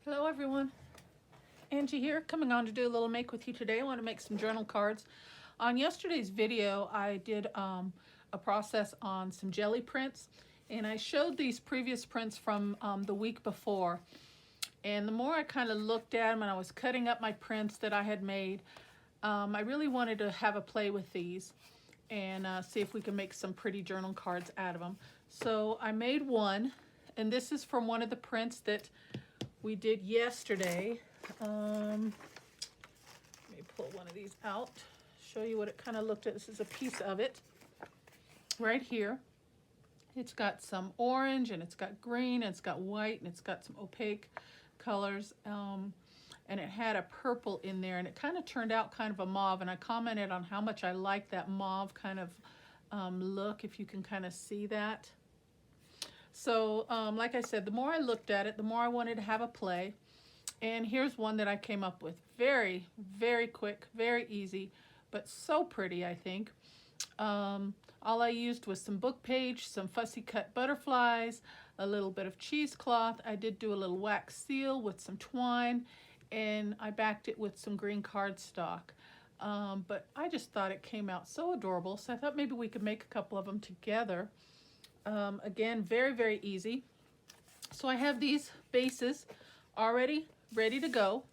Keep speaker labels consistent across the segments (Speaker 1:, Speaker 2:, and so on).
Speaker 1: Hello everyone, Angie here, coming on to do a little make with you today. I want to make some journal cards. On yesterday's video I did a process on some jelly prints, and I showed these previous prints from the week before, and the more I kind of looked at them and I was cutting up my prints that I had made, I really wanted to have a play with these and see if we can make some pretty journal cards out of them. So I made one, and this is from one of the prints that we did yesterday. Let me pull one of these out, show you what it kind of looked at. This is a piece of it right here. It's got some orange, and it's got green, and it's got white, and it's got some opaque colors, and it had a purple in there, and it kind of turned out kind of a mauve, and I commented on how much I like that mauve kind of look, if you can kind of see that. So like I said, the more I looked at it, the more I wanted to have a play. And here's one that I came up with. Very, very quick, very easy, but so pretty, I think. All I used was some book page, some fussy cut butterflies, a little bit of cheesecloth. I did do a little wax seal with some twine, and I backed it with some green cardstock. But I just thought it came out so adorable, so I thought maybe we could make a couple of them together. Again, very, very easy. So I have these bases already ready to go.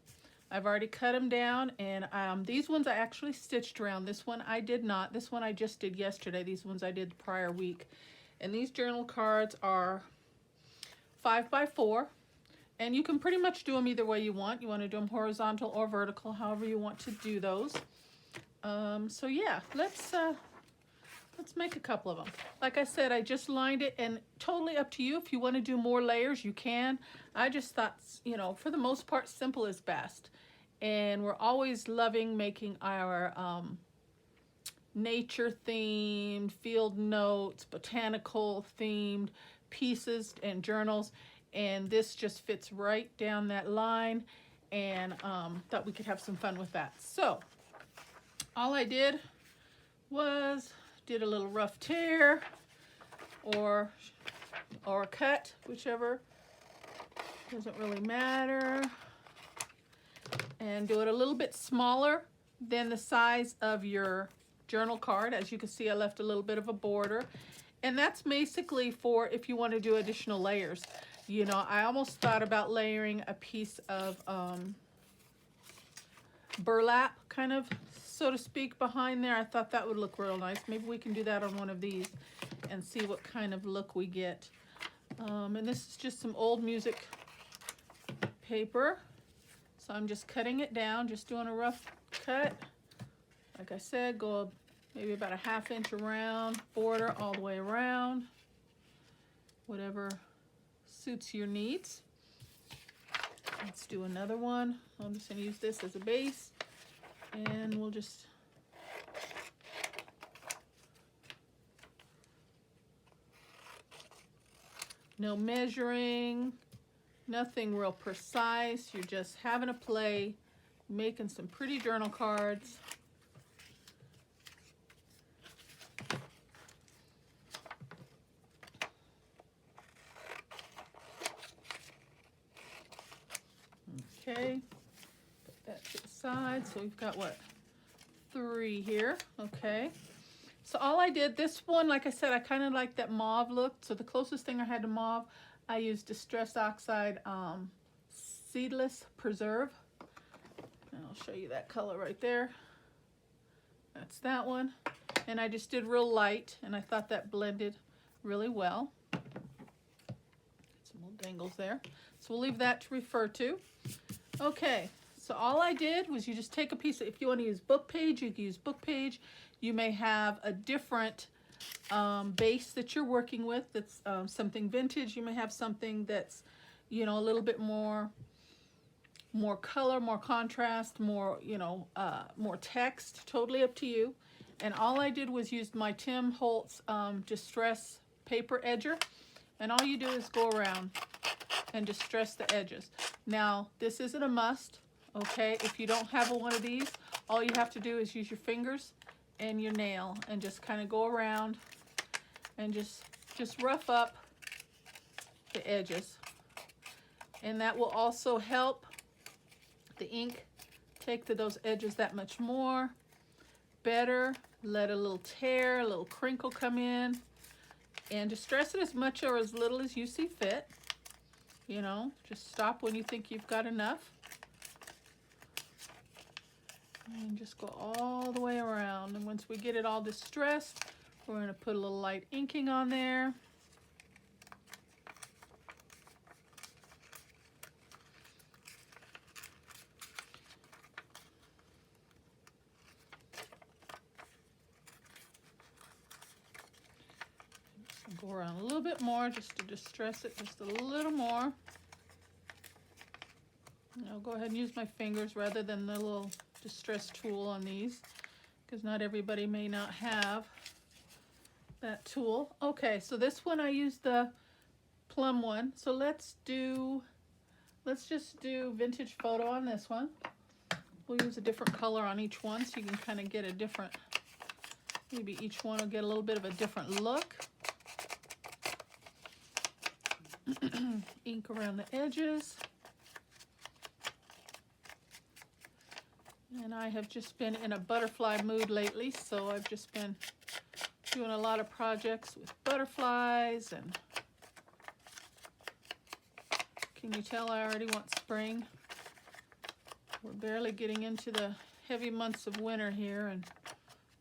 Speaker 1: I've already cut them down, and these ones I actually stitched around. This one I did not. This one I just did yesterday. These ones I did the prior week. And these journal cards are 5 by 4, and you can pretty much do them either way you want. You want to do them horizontal or vertical, however you want to do those. So yeah, let's make a couple of them. Like I said, I just lined it, and totally up to you. If you want to do more layers, you can. I just thought, you know, for the most part, simple is best. And we're always loving making our nature themed, field notes, botanical themed pieces and journals. And this just fits right down that line, and thought we could have some fun with that. So all I did was did a little rough tear or cut, whichever, doesn't really matter, and do it a little bit smaller than the size of your journal card. As you can see, I left a little bit of a border, and that's basically for if you want to do additional layers. You know, I almost thought about layering a piece of burlap, kind of, so to speak, behind there. I thought that would look real nice. Maybe we can do that on one of these and see what kind of look we get. And this is just some old music paper. So I'm just cutting it down, just doing a rough cut. Like I said, go maybe about a ½ inch around, border all the way around, whatever suits your needs. Let's do another one. I'm just going to use this as a base, and we'll just no measuring, nothing real precise. You're just having a play, making some pretty journal cards. Okay, put that to the side. So we've got, what, 3 here. Okay, so all I did, this one, like I said, I kind of like that mauve look. So the closest thing I had to mauve, I used Distress Oxide Seedless Preserve. And I'll show you that color right there. That's that one. And I just did real light, and I thought that blended really well. Some little dangles there. So we'll leave that to refer to. Okay, so all I did was you just take a piece of, if you want to use book page, you can use book page. You may have a different base that you're working with that's something vintage. You may have something that's, you know, a little bit more color, more contrast, more, you know, more text. Totally up to you. And all I did was use my Tim Holtz Distress Paper Edger. And all you do is go around and distress the edges. Now, this isn't a must, okay? If you don't have one of these, all you have to do is use your fingers and your nail and just kind of go around and just rough up the edges. And that will also help the ink take to those edges that much more better. Let a little tear, a little crinkle come in, and distress it as much or as little as you see fit. You know, just stop when you think you've got enough. And just go all the way around. And once we get it all distressed, we're going to put a little light inking on there. Go around a little bit more just to distress it just a little more. I'll go ahead and use my fingers rather than the little distress tool on these, because not everybody may not have that tool. Okay, so this one I used the plum one. So let's just do vintage photo on this one. We'll use a different color on each one so you can kind of get a different, maybe each one will get a little bit of a different look. Ink around the edges. And I have just been in a butterfly mood lately, so I've just been doing a lot of projects with butterflies. And can you tell I already want spring? We're barely getting into the heavy months of winter here, and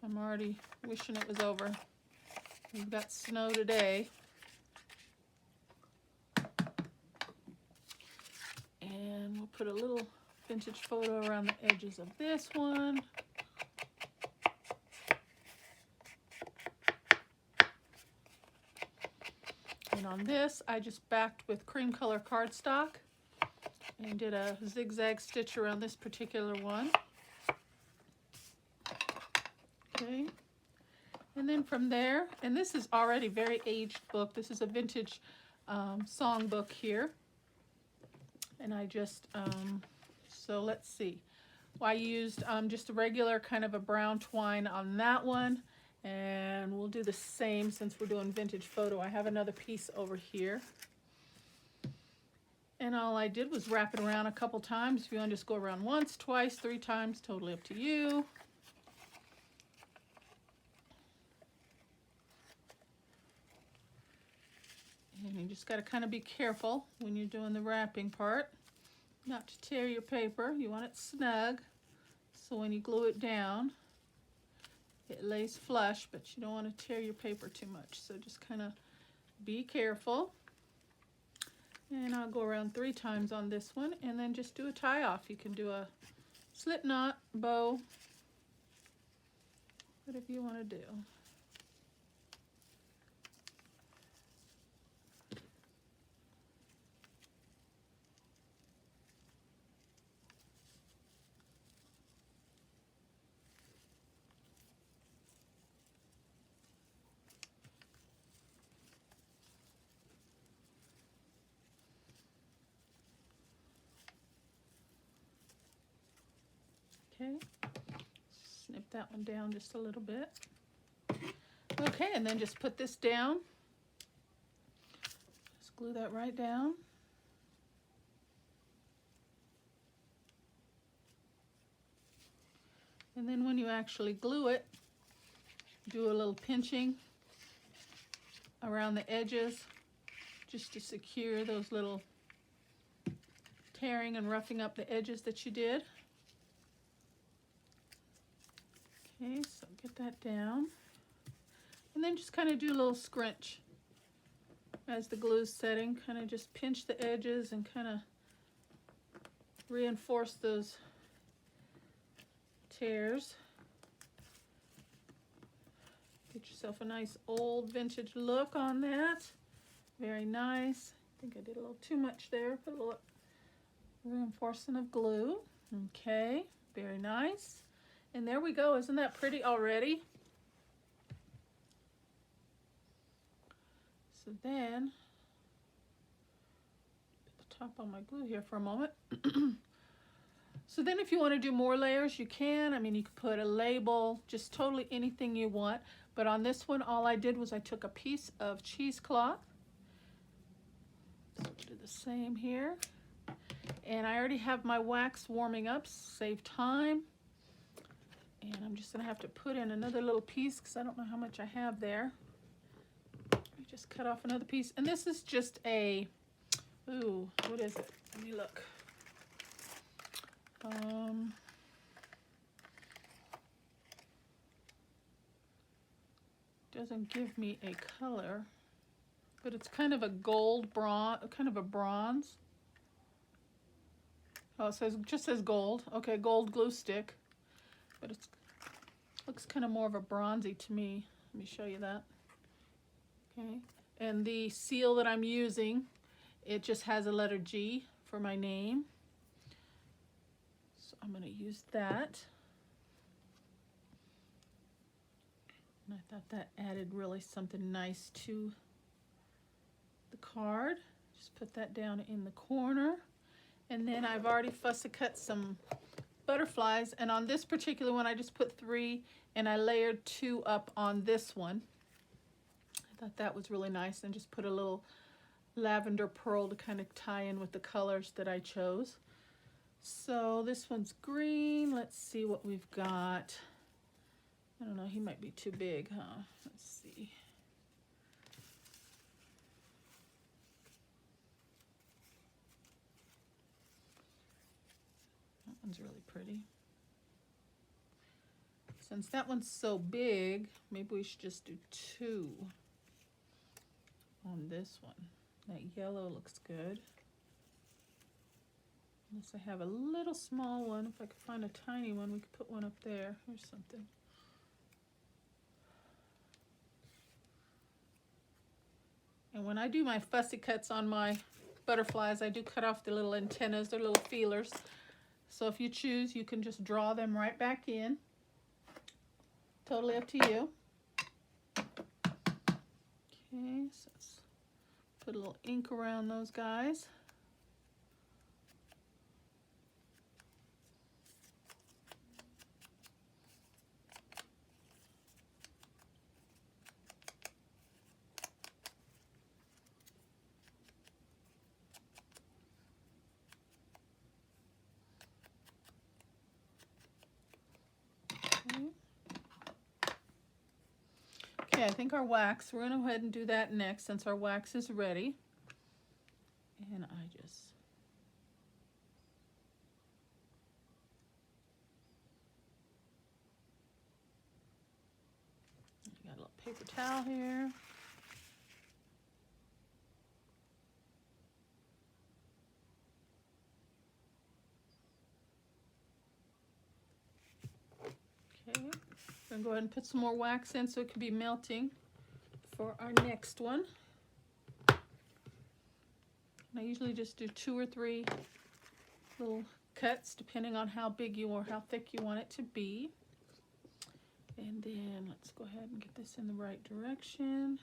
Speaker 1: I'm already wishing it was over. We've got snow today. And we'll put a little vintage photo around the edges of this one. And on this, I just backed with cream color cardstock and did a zigzag stitch around this particular one. Okay. And then from there, and this is already very aged book. This is a vintage song book here. And I just, so let's see. Well, I used just a regular kind of a brown twine on that one. And we'll do the same since we're doing vintage photo. I have another piece over here. And all I did was wrap it around a couple times. If you want to just go around once, twice, 3 times, totally up to you. And you just got to kind of be careful when you're doing the wrapping part, not to tear your paper. You want it snug, so when you glue it down, it lays flush, but you don't want to tear your paper too much. So just kind of be careful. And I'll go around 3 times on this one, and then just do a tie off. You can do a slip knot, bow, whatever you want to do. Okay, snip that one down just a little bit. Okay, and then just put this down. Just glue that right down. And then when you actually glue it, do a little pinching around the edges just to secure those little tearing and roughing up the edges that you did. Okay, so get that down. And then just kind of do a little scrunch as the glue's setting. Kind of just pinch the edges and kind of reinforce those tears. Get yourself a nice old vintage look on that. Very nice. I think I did a little too much there. Put a little reinforcing of glue. Okay, very nice. And there we go. Isn't that pretty already? So then, put the top on my glue here for a moment. So then if you want to do more layers, you can. I mean, you could put a label, just totally anything you want. But on this one, all I did was I took a piece of cheesecloth. So we'll do the same here. And I already have my wax warming up, save time. And I'm just gonna have to put in another little piece because I don't know how much I have there. I just cut off another piece. And this is just a, ooh, what is it? Let me look. Doesn't give me a color, but it's kind of a gold bronze, kind of a bronze. Oh, it says, just says gold. Okay, gold glue stick, but it looks kind of more of a bronzy to me. Let me show you that. Okay, and the seal that I'm using, it just has a letter G for my name. So I'm going to use that. And I thought that added really something nice to the card. Just put that down in the corner. And then I've already fussy cut some butterflies. And on this particular one, I just put 3 and I layered 2 up on this one. I thought that was really nice, and just put a little lavender pearl to kind of tie in with the colors that I chose. So this one's green. Let's see what we've got. I don't know, he might be too big, huh? Let's see. That one's really pretty. Since that one's so big, maybe we should just do 2 on this one. That yellow looks good. Unless I have a little small one. If I could find a tiny one, we could put one up there or something. And when I do my fussy cuts on my butterflies, I do cut off the little antennas, their little feelers. So if you choose, you can just draw them right back in. Totally up to you. Okay, so let's put a little ink around those guys. Okay, I think our wax, we're going to go ahead and do that next since our wax is ready. And I just got a little paper towel here. Okay, we're going to go ahead and put some more wax in so it can be melting for our next one. And I usually just do 2 or 3 little cuts depending on how big you or how thick you want it to be. And then let's go ahead and get this in the right direction.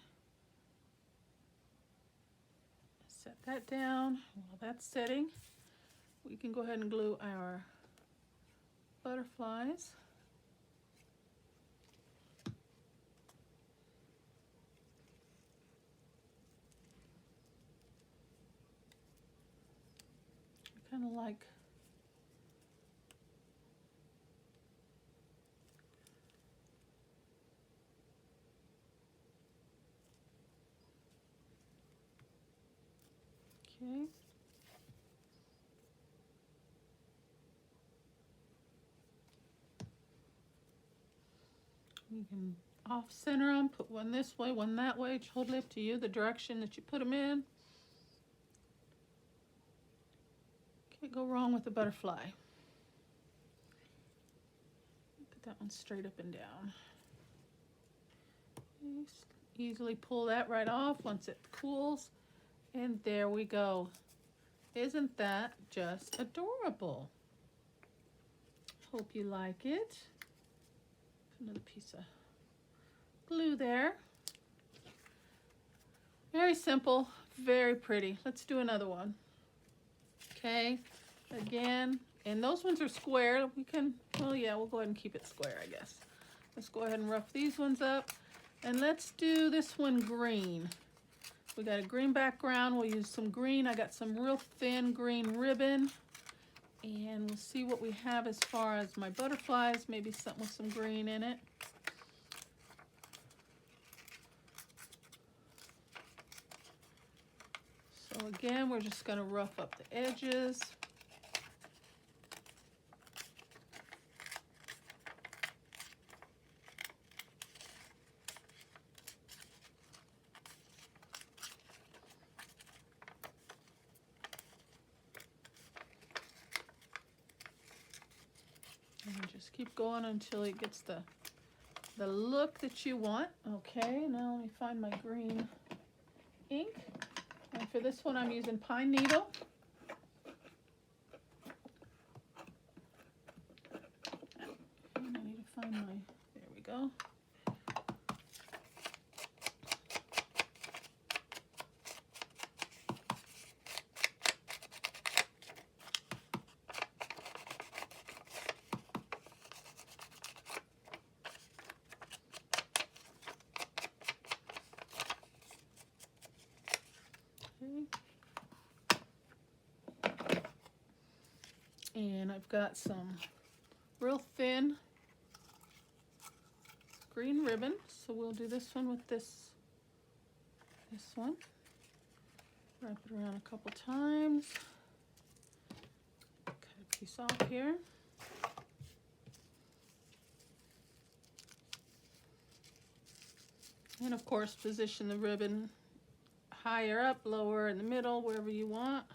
Speaker 1: Set that down. While that's setting, we can go ahead and glue our butterflies. Kind of like okay. You can off center them, put one this way, one that way, totally up to you, the direction that you put them in. Can't go wrong with the butterfly. Put that one straight up and down. Just easily pull that right off once it cools. And there we go. Isn't that just adorable? Hope you like it. Put another piece of glue there. Very simple, very pretty. Let's do another one. Okay, again, and those ones are square. We can, well, yeah, we'll go ahead and keep it square, I guess. Let's go ahead and rough these ones up. And let's do this one green. We got a green background. We'll use some green. I got some real thin green ribbon. And we'll see what we have as far as my butterflies. Maybe something with some green in it. So again, we're just going to rough up the edges. And just keep going until it gets the look that you want. Okay, now let me find my green ink. And for this one, I'm using pine needle. And I need to find my, there we go. And I've got some real thin green ribbon, so we'll do this one with this one. Wrap it around a couple times. Cut a piece off here. And of course, position the ribbon higher up, lower, in the middle, wherever you want.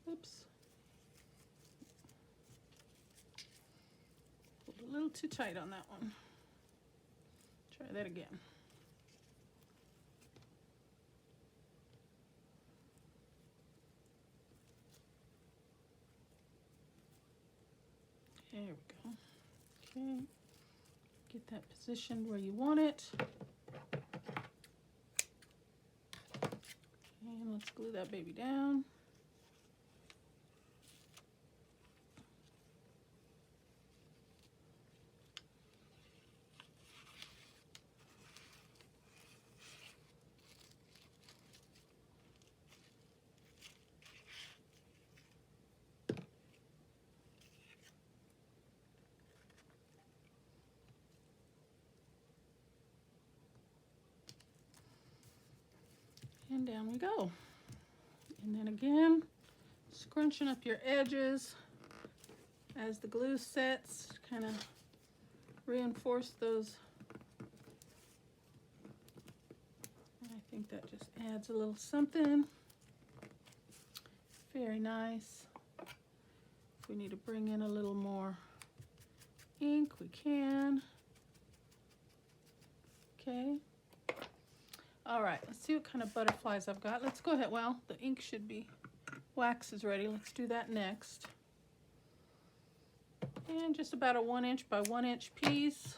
Speaker 1: Oops. Pulled a little too tight on that one. Try that again. There we go. Okay. Get that positioned where you want it. And let's glue that baby down. And down we go. And then again, scrunching up your edges as the glue sets, kind of reinforce those. I think that just adds a little something. Very nice. If we need to bring in a little more ink, we can. Okay. All right, let's see what kind of butterflies I've got. Let's go ahead. Well, the ink should be, wax is ready. Let's do that next. And just about a 1 inch by 1 inch piece.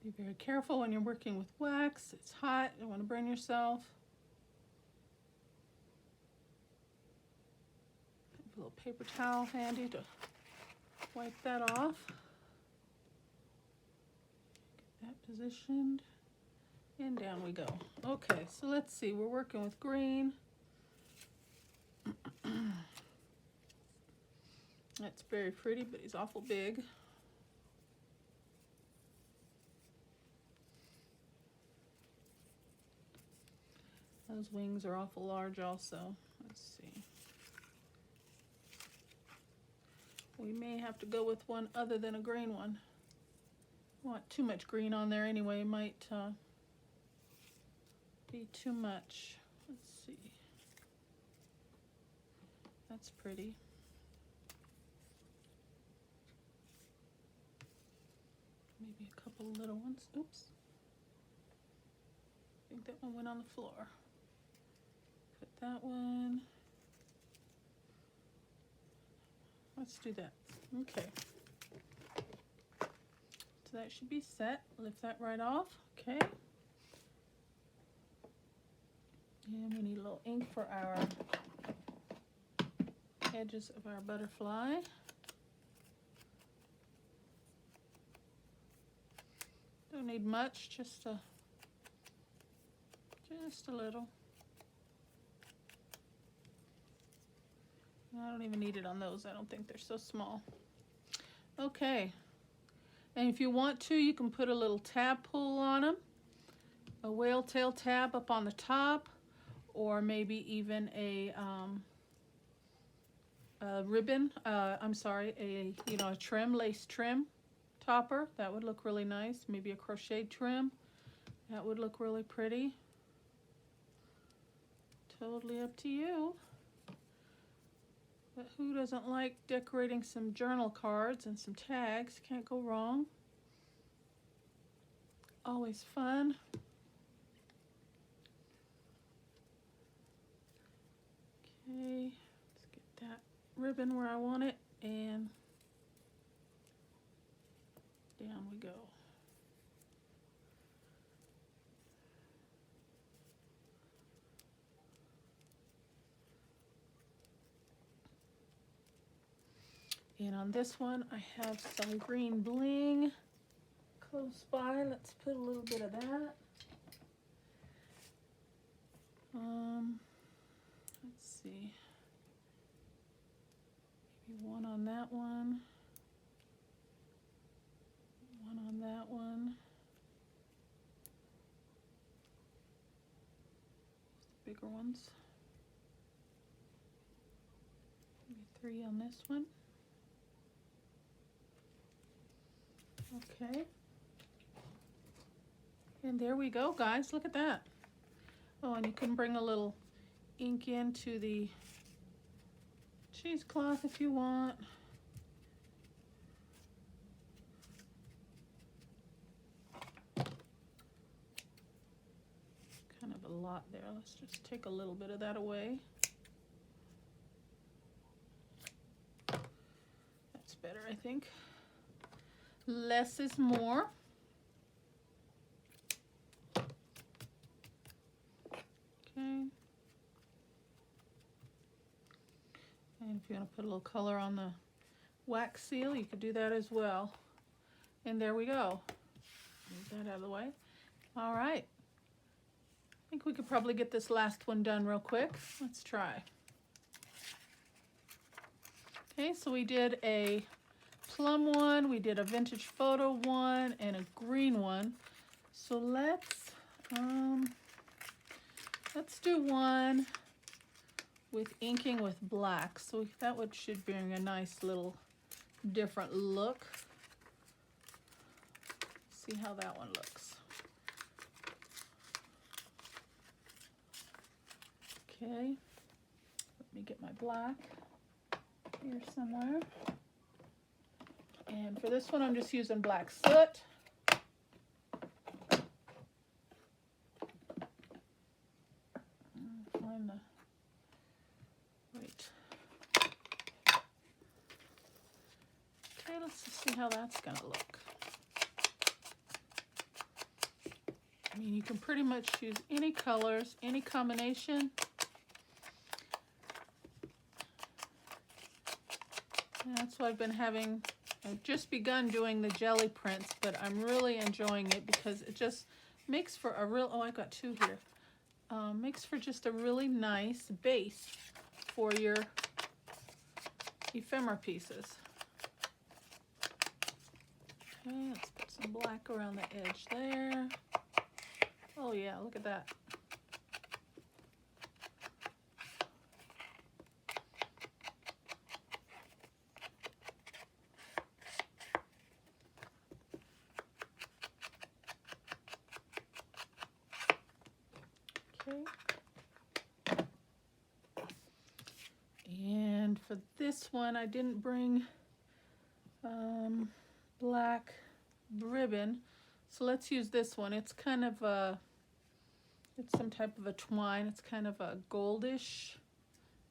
Speaker 1: Be very careful when you're working with wax. It's hot, you don't want to burn yourself. Have a little paper towel handy to wipe that off. Get that positioned. And down we go. Okay, so let's see, we're working with green. That's very pretty, but he's awful big. Those wings are awful large also. Let's see. We may have to go with one other than a green one. Don't want too much green on there anyway. It might be too much. Let's see. That's pretty. Maybe a couple little ones. Oops. think that one went on the floor. Put that one. Let's do that. Okay. So that should be set. Lift that right off. Okay. And we need a little ink for our edges of our butterfly. Don't need much, just a little. I don't even need it on those. I don't think they're so small. Okay. And if you want to, you can put a little tab pull on them. A whale tail tab up on the top, or maybe even a ribbon, a trim, lace trim topper. That would look really nice. Maybe a crochet trim. That would look really pretty. Totally up to you. But who doesn't like decorating some journal cards and some tags? Can't go wrong. Always fun. Okay, let's get that ribbon where I want it, and down we go. And on this one, I have some green bling close by. Let's put a little bit of that. Let's see. Maybe one on that one. One on that one. The bigger ones. Maybe 3 on this one. Okay. And there we go, guys. Look at that. Oh, and you can bring a little ink into the cheesecloth if you want. Kind of a lot there. Let's just take a little bit of that away. That's better, I think. Less is more. Okay. And if you want to put a little color on the wax seal, you could do that as well. And there we go. Move that out of the way. All right. I think we could probably get this last one done real quick. Let's try. Okay, so we did a plum one, we did a vintage photo one, and a green one. So let's do one with inking with black. So that one should bring a nice little different look. See how that one looks. Okay, let me get my black here somewhere. And for this one, I'm just using black soot. Find the right. Okay, let's just see how that's gonna look. I mean, you can pretty much use any colors, any combination. And that's why I've just begun doing the jelly prints, but I'm really enjoying it because it just makes for a real, oh, I got 2 here. Makes for just a really nice base for your ephemera pieces. Okay, let's put some black around the edge there. Oh yeah, look at that. And for this one, I didn't bring black ribbon, so let's use this one. It's kind of a It's some type of a twine. It's kind of a goldish.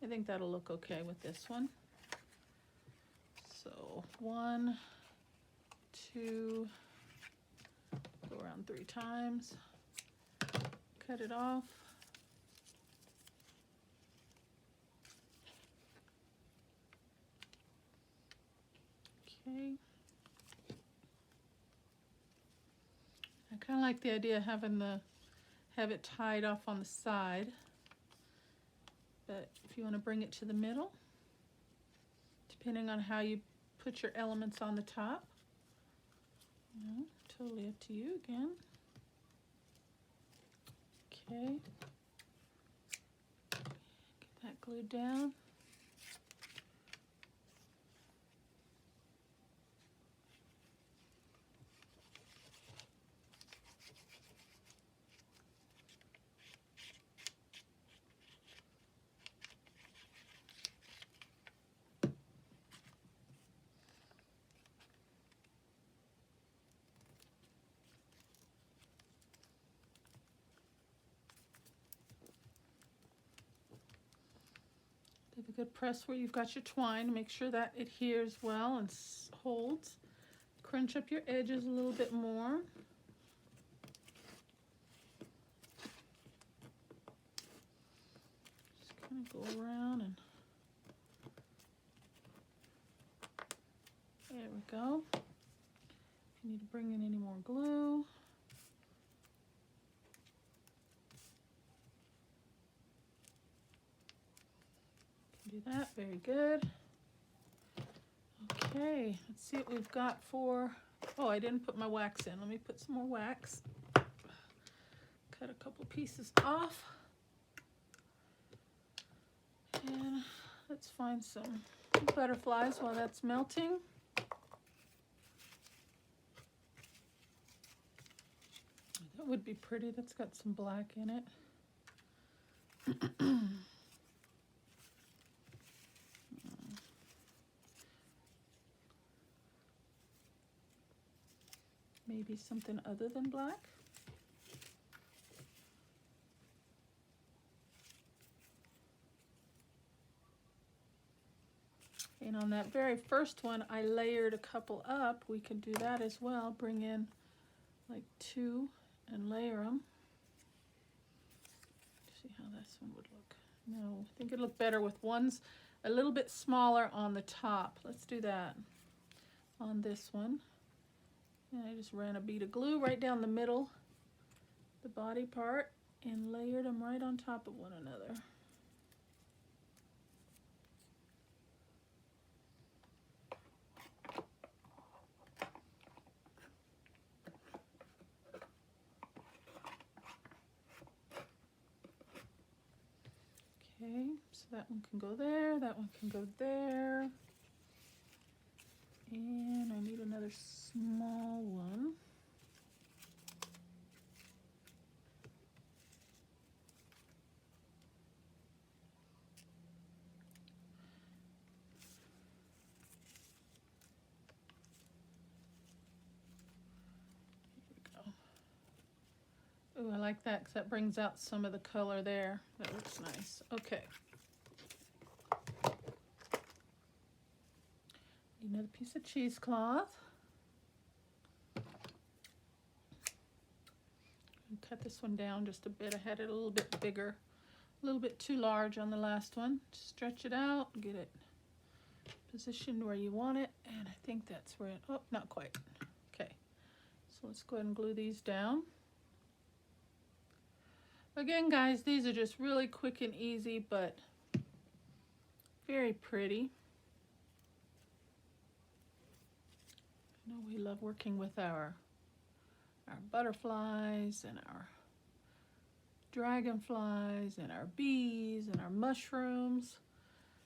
Speaker 1: I think that'll look okay with this one. So 1, 2, go around 3 times, cut it off. Okay. I kind of like the idea of having have it tied off on the side, but if you want to bring it to the middle, depending on how you put your elements on the top, totally up to you again. Okay, get that glued down. Give a good press where you've got your twine. Make sure that adheres well and holds. Crunch up your edges a little bit more. Just kind of go around and there we go. If you need to bring in any more glue, do that. Very good. Okay, let's see what we've got for, oh, I didn't put my wax in. Let me put some more wax. Cut a couple pieces off. And let's find some butterflies while that's melting. That would be pretty. That's got some black in it. Maybe something other than black. And on that very first one, I layered a couple up. We could do that as well. Bring in like 2 and layer them. See how this one would look. No, I think it'd look better with ones a little bit smaller on the top. Let's do that on this one. And I just ran a bead of glue right down the middle, the body part, and layered them right on top of one another. Okay, so that one can go there, that one can go there. And I need another small one. Here we go. Ooh, I like that because that brings out some of the color there. That looks nice. Okay. Another piece of cheesecloth. Cut this one down just a bit. I had it a little bit bigger, a little bit too large on the last one. Just stretch it out, get it positioned where you want it, and I think that's where it, oh, not quite. Okay, so let's go ahead and glue these down. Again, guys, these are just really quick and easy, but very pretty. I know we love working with our butterflies and our dragonflies and our bees and our mushrooms.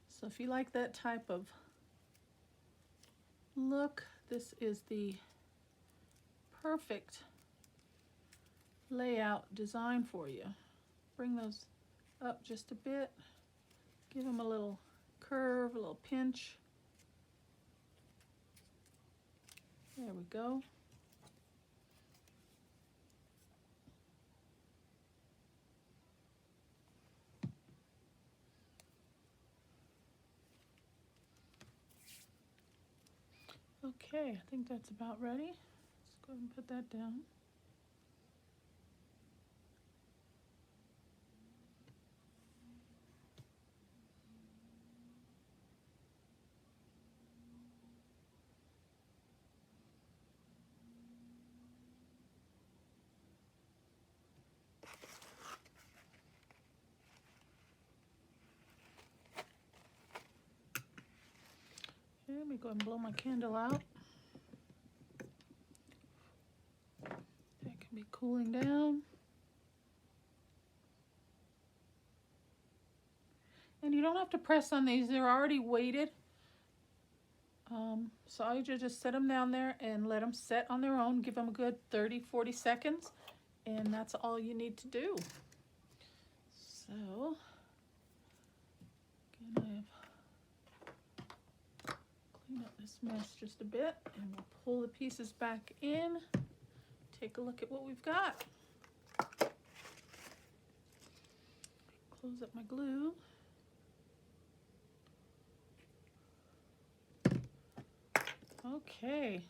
Speaker 1: So if you like that type of look, this is the perfect layout design for you. Bring those up just a bit, give them a little curve, a little pinch. There we go. Okay, I think that's about ready. Let's go ahead and put that down. Okay, let me go ahead and blow my candle out. That can be cooling down. And you don't have to press on these, they're already weighted. So I just set them down there and let them set on their own. Give them a good 30-40 seconds. And that's all you need to do. So, again, I've cleaned up this mess just a bit. And we'll pull the pieces back in. Take a look at what we've got. Close up my glue. Okay,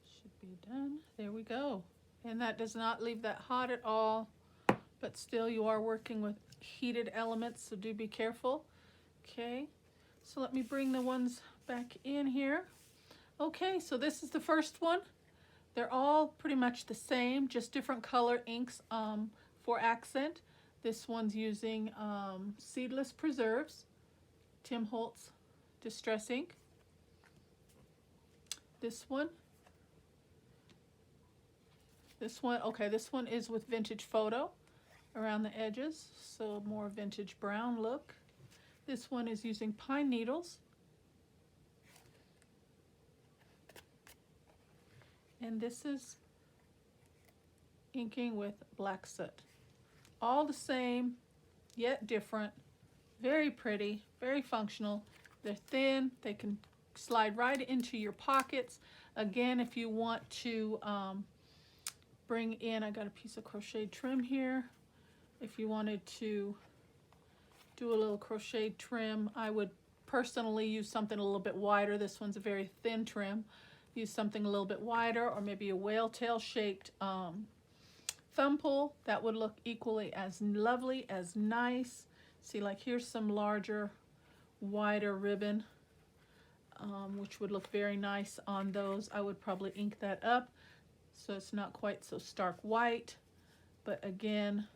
Speaker 1: should be done. There we go. And that does not leave that hot at all, but still you are working with heated elements, so do be careful. Okay, so let me bring the ones back in here. Okay, so this is the first one. They're all pretty much the same, just different color inks for accent. This one's using Seedless Preserves, Tim Holtz Distress Ink. This one, okay, this one is with Vintage Photo around the edges, so more vintage brown look. This one is using Pine Needles. And this is inking with Black Soot. All the same, yet different. Very pretty, very functional. They're thin, they can slide right into your pockets. Again, if you want to bring in, I got a piece of crocheted trim here. If you wanted to do a little crocheted trim, I would personally use something a little bit wider. This one's a very thin trim. Use something a little bit wider, or maybe a whale tail shaped thumb pull. That would look equally as lovely, as nice. See, like here's some larger, wider ribbon. Which would look very nice on those. I would probably ink that up so it's not quite so stark white, but again,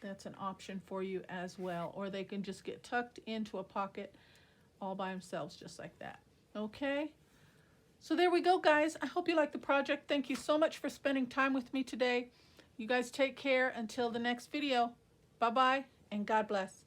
Speaker 1: that's an option for you as well. Or they can just get tucked into a pocket all by themselves, just like that. Okay, so there we go, guys. I hope you liked the project. Thank you so much for spending time with me today. You guys take care until the next video. Bye-bye, and God bless.